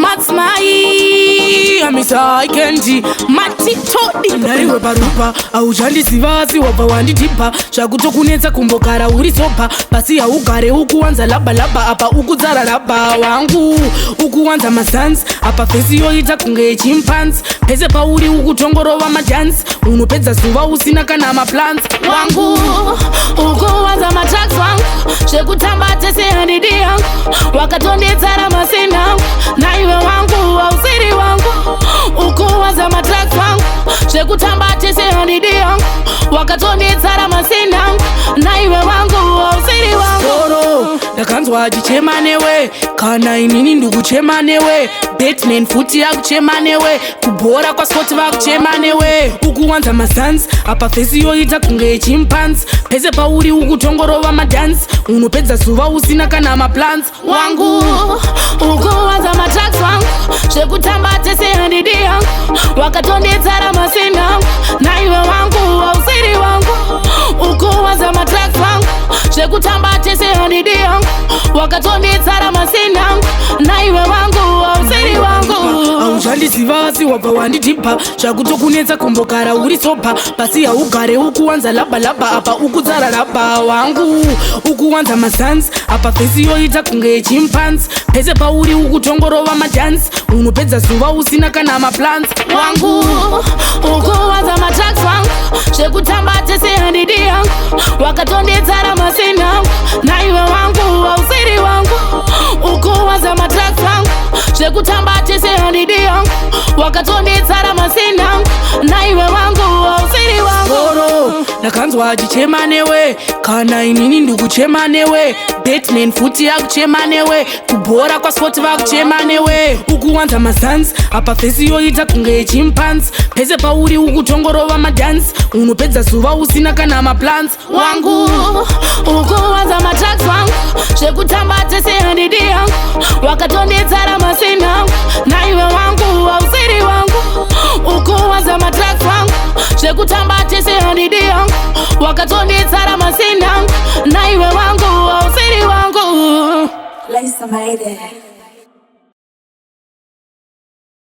Matsmai amisa ikendi mati todi nariwe parupa auchandisivazi wabva wanditipa zvakutokunetsa kumbogara uri sopa basi haugare ukuwanza labalaba apa ukudzara raba wangu ukuwanza mazanzi apa fesi yoita kunge chimpanzi pese pauri ukutongorova majanzi unopedza zuva usina kana maplans wangu ukuwanza matraks wangu zvekutamba tese handidi yangu wakatondedzara masina angu naiwe wangu hausiri wangu ukuwanza matraks wangu zvekutamba tese handidi yangu wakatondedzara masina angu naiwe wangu hausiri wangu ndakanzwa achichema newe kana inini ndikuchema newe Batman futi yakuchema newe kubhora kwaScott vakuchema newe ukuwanza mazanzi apa fesi yoita kunge chimpanzi pese pauri ukutongorova madanzi unopedza zuva usina kana maplans wangu ukuwanza matraks wangu zvekutamba tese handidi yangu wakatondedzara masina angu naiwe wangu hausiri wangu ukuwanza matraks wangu zvekutamba tese handidi yangu wakatondedzara masina angu naiwe wangu hausiri wangu auchandisivazi wabva wanditipa zvakutokunetsa kumbogara uri sopa basi haugare ukuwanza labalaba apa ukudzara raba wangu ukuwanza mazanzi apa fesi yoita kunge chimpanzi pese pauri ukutongorova majanzi unopedza zuva usina kana maplans wangu ukuwanza matraks wangu zvekutamba tese handidi yangu wakatondedzara masina angu naiwe wangu hausiri wangu ukuwanza matraks wangu zvekutamba tese handidi yangu wakatondedzara masina angu naiwe wangu hausiri wangu ndakanzwa achichema newe kana inini ndikuchema newe Batman futi yakuchema newe kubhora kwaScott vakuchema newe ukuwanza mazanzi apa fesi yoita kunge chimpanzi pese pauri ukutongorova madanzi unopedza zuva usina kana maplans wangu ukuwanza matraks wangu zvekutamba tese handidi yangu wakatondedzara masina angu naiwe wangu hausiri wangu ukuwanza matraks wangu zvekutamba tese handidi yangu wakatondedzara masina angu naiwe wangu hausiri wangu. Laisa Maide.